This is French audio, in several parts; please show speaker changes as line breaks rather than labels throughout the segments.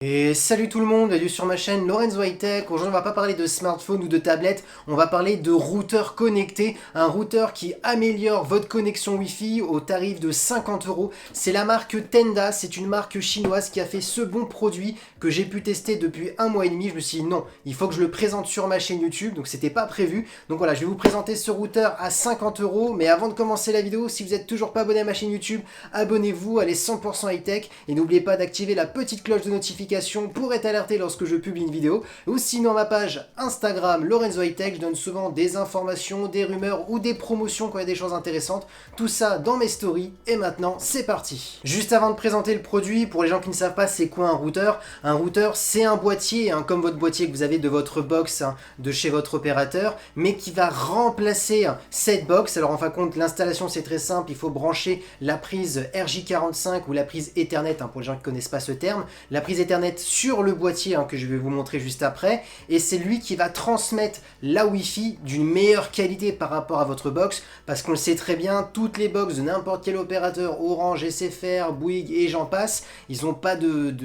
Et salut tout le monde, bienvenue sur ma chaîne Lorenzo High Tech. Aujourd'hui on va pas parler de smartphone ou de tablette, on va parler de routeur connecté, un routeur qui améliore votre connexion Wi-Fi au tarif de 50 €. C'est la marque Tenda, c'est une marque chinoise qui a fait ce bon produit que j'ai pu tester depuis 1 mois et demi. Je me suis dit non, il faut que je le présente sur ma chaîne YouTube, donc c'était pas prévu. Donc voilà, je vais vous présenter ce routeur à 50 €, mais avant de commencer la vidéo, si vous êtes toujours pas abonné à ma chaîne YouTube, abonnez-vous, allez 100% high tech et n'oubliez pas d'activer la petite cloche de notification pour être alerté lorsque je publie une vidéo, ou sinon ma page Instagram Lorenzo High Tech, je donne souvent des informations, des rumeurs ou des promotions quand il y a des choses intéressantes, tout ça dans mes stories. Et maintenant c'est parti. Juste avant de présenter le produit, pour les gens qui ne savent pas c'est quoi un routeur, c'est un boîtier, comme votre boîtier que vous avez de votre box, de chez votre opérateur, mais qui va remplacer cette box. Alors en fin de compte l'installation c'est très simple, il faut brancher la prise RJ45 ou la prise Ethernet, pour les gens qui ne connaissent pas ce terme, la prise Ethernet sur le boîtier que je vais vous montrer juste après, et c'est lui qui va transmettre la Wi-Fi d'une meilleure qualité par rapport à votre box, parce qu'on le sait très bien, toutes les box de n'importe quel opérateur, Orange, SFR, Bouygues et j'en passe, ils ont pas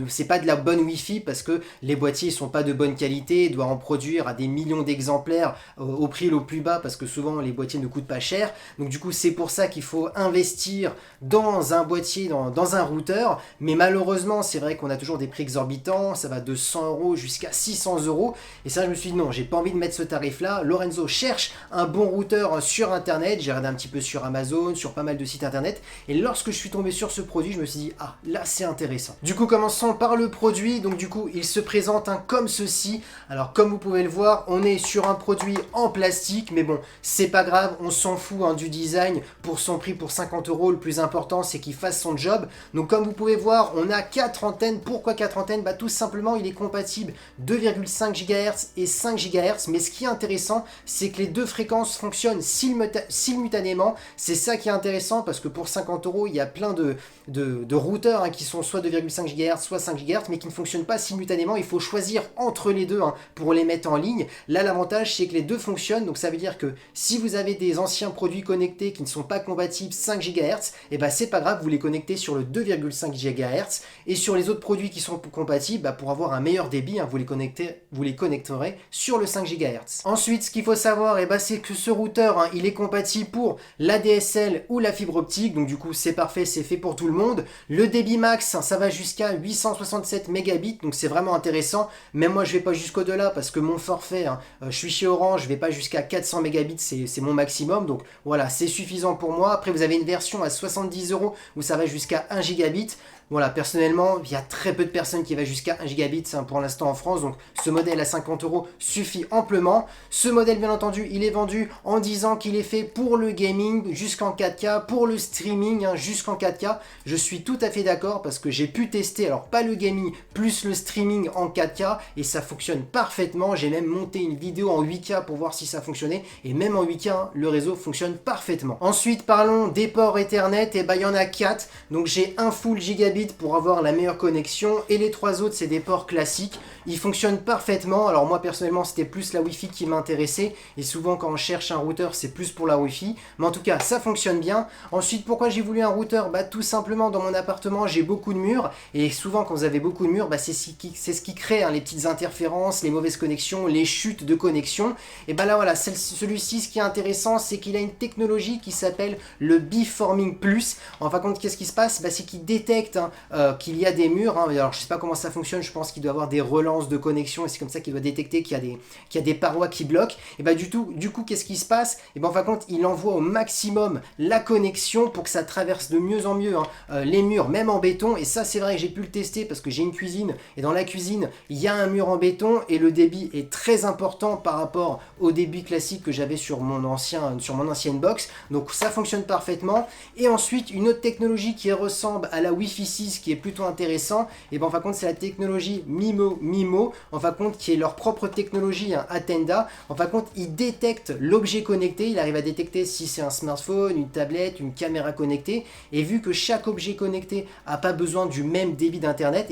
c'est pas de la bonne Wi-Fi parce que les boîtiers sont pas de bonne qualité, doivent en produire à des millions d'exemplaires au prix le plus bas parce que souvent les boîtiers ne coûtent pas cher. Donc du coup c'est pour ça qu'il faut investir dans un boîtier, dans un routeur, mais malheureusement c'est vrai qu'on a toujours des prix exorbitant, ça va de 100 € jusqu'à 600 €. Et ça, je me suis dit non, j'ai pas envie de mettre ce tarif-là. Lorenzo cherche un bon routeur sur internet. J'ai regardé un petit peu sur Amazon, sur pas mal de sites internet. Et lorsque je suis tombé sur ce produit, je me suis dit ah, là c'est intéressant. Du coup, commençons par le produit. Donc du coup, il se présente comme ceci. Alors comme vous pouvez le voir, on est sur un produit en plastique, mais bon, c'est pas grave, on s'en fout du design. Pour son prix, pour 50 €, le plus important c'est qu'il fasse son job. Donc comme vous pouvez voir, on a 4 antennes. Pourquoi 4 antennes? Tout simplement il est compatible 2,5 GHz et 5 GHz, mais ce qui est intéressant c'est que les deux fréquences fonctionnent simultanément. C'est ça qui est intéressant parce que pour 50 € il y a plein de routeurs qui sont soit 2,5 GHz soit 5 GHz mais qui ne fonctionnent pas simultanément. Il faut choisir entre les deux pour les mettre en ligne. Là l'avantage c'est que les deux fonctionnent, donc ça veut dire que si vous avez des anciens produits connectés qui ne sont pas compatibles 5 GHz, et c'est pas grave, vous les connectez sur le 2,5 GHz, et sur les autres produits qui sont compatibles, pour avoir un meilleur débit, vous les connecterez sur le 5 GHz. Ensuite, ce qu'il faut savoir, c'est que ce routeur, il est compatible pour l'ADSL ou la fibre optique, donc du coup c'est parfait, c'est fait pour tout le monde. Le débit max, ça va jusqu'à 867 mégabits, donc c'est vraiment intéressant. Même moi je vais pas jusqu'au-delà parce que mon forfait, je suis chez Orange, je vais pas jusqu'à 400 mégabits, c'est mon maximum, donc voilà, c'est suffisant pour moi. Après vous avez une version à 70 € où ça va jusqu'à 1 gigabit. Voilà, personnellement, il y a très peu de personnes qui va jusqu'à 1 gigabit pour l'instant en France, donc ce modèle à 50 € suffit amplement. Ce modèle, bien entendu, il est vendu en disant qu'il est fait pour le gaming jusqu'en 4K, pour le streaming jusqu'en 4K. Je suis tout à fait d'accord parce que j'ai pu tester, alors pas le gaming, plus le streaming en 4K, et ça fonctionne parfaitement. J'ai même monté une vidéo en 8K pour voir si ça fonctionnait, et même en 8K, le réseau fonctionne parfaitement. Ensuite, parlons des ports Ethernet, il y en a 4, donc j'ai un full gigabit pour avoir la meilleure connexion et les 3 autres c'est des ports classiques. Ils fonctionnent parfaitement. Alors moi personnellement c'était plus la Wi-Fi qui m'intéressait, et souvent quand on cherche un routeur c'est plus pour la Wi-Fi, mais en tout cas ça fonctionne bien. Ensuite, pourquoi j'ai voulu un routeur? Tout simplement dans mon appartement j'ai beaucoup de murs, et souvent quand vous avez beaucoup de murs, c'est ce qui crée les petites interférences, les mauvaises connexions, les chutes de connexion. Et là voilà, celui-ci, ce qui est intéressant c'est qu'il a une technologie qui s'appelle le Beamforming Plus. En fin de compte, qu'est-ce qui se passe? C'est qu'il détecte qu'il y a des murs, alors je sais pas comment ça fonctionne, je pense qu'il doit avoir des relances de connexion et c'est comme ça qu'il doit détecter qu'il y a des parois qui bloquent. Et du coup qu'est-ce qui se passe? En fin de compte il envoie au maximum la connexion pour que ça traverse de mieux en mieux les murs, même en béton. Et ça c'est vrai que j'ai pu le tester parce que j'ai une cuisine, et dans la cuisine il y a un mur en béton et le débit est très important par rapport au débit classique que j'avais sur mon ancienne box, donc ça fonctionne parfaitement. Et ensuite une autre technologie qui ressemble à la Wi-Fi 6 qui est plutôt intéressant, en fin de compte c'est la technologie MIMO, en fin de compte qui est leur propre technologie Tenda. En fin de compte il détecte l'objet connecté, il arrive à détecter si c'est un smartphone, une tablette, une caméra connectée, et vu que chaque objet connecté n'a pas besoin du même débit d'internet,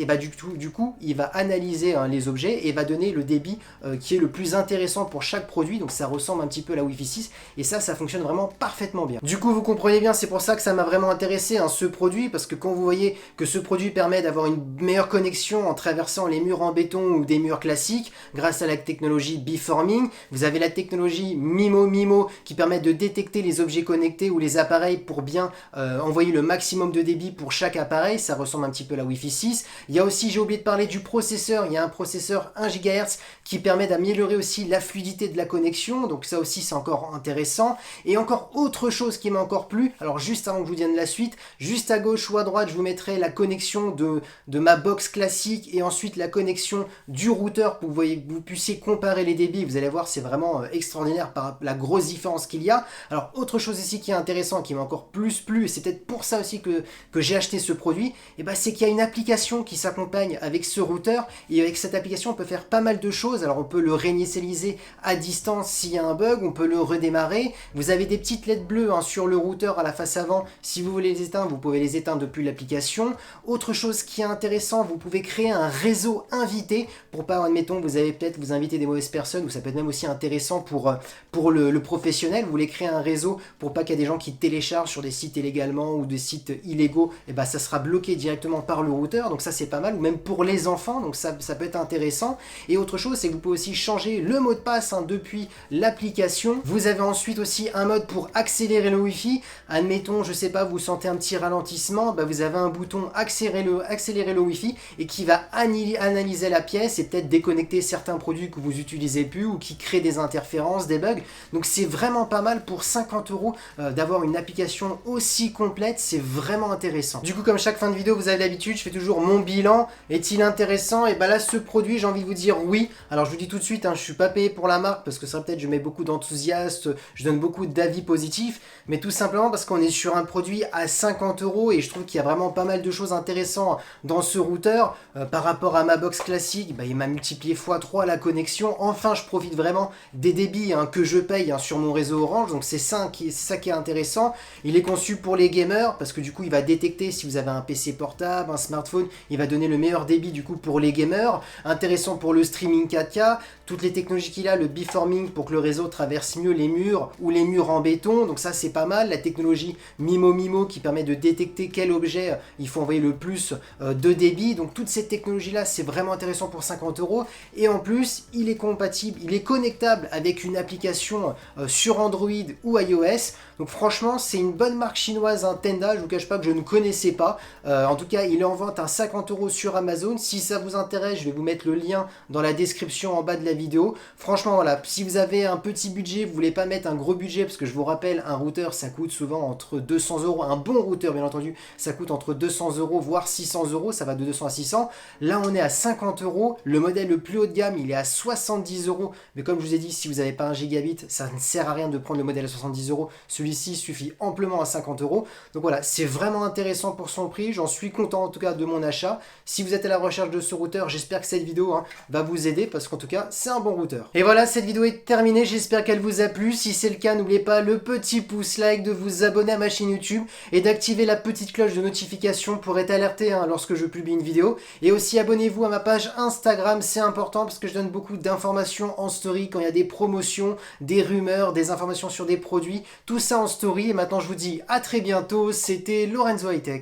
du coup il va analyser les objets et va donner le débit qui est le plus intéressant pour chaque produit. Donc ça ressemble un petit peu à la Wi-Fi 6, et ça fonctionne vraiment parfaitement bien. Du coup vous comprenez bien, c'est pour ça que ça m'a vraiment intéressé ce produit, parce que quand vous voyez que ce produit permet d'avoir une meilleure connexion en traversant les murs en béton ou des murs classiques grâce à la technologie beamforming. Vous avez la technologie MIMO qui permet de détecter les objets connectés ou les appareils pour bien envoyer le maximum de débit pour chaque appareil. Ça ressemble un petit peu à la Wi-Fi 6. Il y a aussi, j'ai oublié de parler du processeur. Il y a un processeur 1 GHz qui permet d'améliorer aussi la fluidité de la connexion. Donc ça aussi, c'est encore intéressant. Et encore autre chose qui m'a encore plu. Alors juste avant que je vous donne la suite, juste à gauche ou à droite, je vous mettrai la connexion de ma box classique et ensuite la connexion du routeur pour que vous puissiez comparer les débits. Vous allez voir, c'est vraiment extraordinaire par la grosse différence qu'il y a. Alors autre chose ici qui est intéressant, qui m'a encore plus plu, et c'est peut-être pour ça aussi que j'ai acheté ce produit, et ben, c'est qu'il y a une application qui s'accompagne avec ce routeur, et avec cette application on peut faire pas mal de choses. Alors on peut le réinitialiser à distance s'il y a un bug, on peut le redémarrer. Vous avez des petites LED bleues sur le routeur à la face avant. Si vous voulez les éteindre, vous pouvez les éteindre depuis l'application. Autre chose qui est intéressant, vous pouvez créer un réseau invité pour pas, admettons, vous avez peut-être vous inviter des mauvaises personnes, ou ça peut être même aussi intéressant pour le professionnel. Vous voulez créer un réseau pour pas qu'il y ait des gens qui téléchargent sur des sites illégalement ou des sites illégaux, et ben ça sera bloqué directement par le routeur. Donc ça c'est pas mal, ou même pour les enfants, donc ça peut être intéressant. Et autre chose, c'est que vous pouvez aussi changer le mot de passe depuis l'application. Vous avez ensuite aussi un mode pour accélérer le Wi-Fi. Admettons, je sais pas, vous sentez un petit ralentissement, ben vous avez un bouton accélérer le Wi-Fi et qui va analyser la pièce et peut-être déconnecter certains produits que vous utilisez plus ou qui créent des interférences, des bugs. Donc c'est vraiment pas mal pour 50 € d'avoir une application aussi complète, c'est vraiment intéressant. Du coup, comme chaque fin de vidéo, vous avez l'habitude, je fais toujours mon bilan. Est-il intéressant? Et bah là, ce produit, j'ai envie de vous dire oui. Alors je vous dis tout de suite, je suis pas payé pour la marque parce que ça peut-être je mets beaucoup d'enthousiastes, je donne beaucoup d'avis positifs, mais tout simplement parce qu'on est sur un produit à 50 € et je trouve qu'il y a vraiment pas mal de choses intéressantes dans ce routeur. Par rapport à ma box classique, il m'a multiplié x3 la connexion. Enfin, je profite vraiment des débits que je paye sur mon réseau Orange, donc c'est ça qui est intéressant. Il est conçu pour les gamers parce que du coup il va détecter si vous avez un PC portable, un smartphone, il va donner le meilleur débit du coup pour les gamers. Intéressant pour le streaming 4K, toutes les technologies qu'il a, le beamforming pour que le réseau traverse mieux les murs ou les murs en béton, donc ça c'est pas mal. La technologie MIMO qui permet de détecter quel objet il faut envoyer le plus de débit, donc toutes ces technologies là c'est vraiment intéressant pour 50 € et en plus il est compatible, il est connectable avec une application sur Android ou iOS. Donc franchement c'est une bonne marque chinoise, Tenda, je vous cache pas que je ne connaissais pas. En tout cas il est en vente à 50 € sur Amazon. Si ça vous intéresse, je vais vous mettre le lien dans la description en bas de la vidéo. Franchement voilà, si vous avez un petit budget, vous voulez pas mettre un gros budget, parce que je vous rappelle, un routeur ça coûte souvent entre 200 €, un bon routeur bien entendu, ça coûte entre 200 € voire 600 €, ça va de 200 à 600. Là on est à 50 €, le modèle le plus haut de gamme il est à 70 €, mais comme je vous ai dit, si vous n'avez pas un gigabit, ça ne sert à rien de prendre le modèle à 70 €, celui-ci suffit amplement à 50 €. Donc voilà, c'est vraiment intéressant pour son prix, j'en suis content en tout cas de mon achat. Si vous êtes à la recherche de ce routeur, j'espère que cette vidéo va vous aider, parce qu'en tout cas c'est un bon routeur. Et voilà, cette vidéo est terminée, j'espère qu'elle vous a plu. Si c'est le cas, n'oubliez pas le petit pouce like, de vous abonner à ma chaîne YouTube et d'activer la petite cloche de notification pour être alerté lorsque je publie une vidéo. Et aussi abonnez-vous à ma page Instagram, c'est important parce que je donne beaucoup d'informations en story quand il y a des promotions, des rumeurs, des informations sur des produits, tout ça en story. Et maintenant je vous dis à très bientôt, c'était Lorenzo High Tech.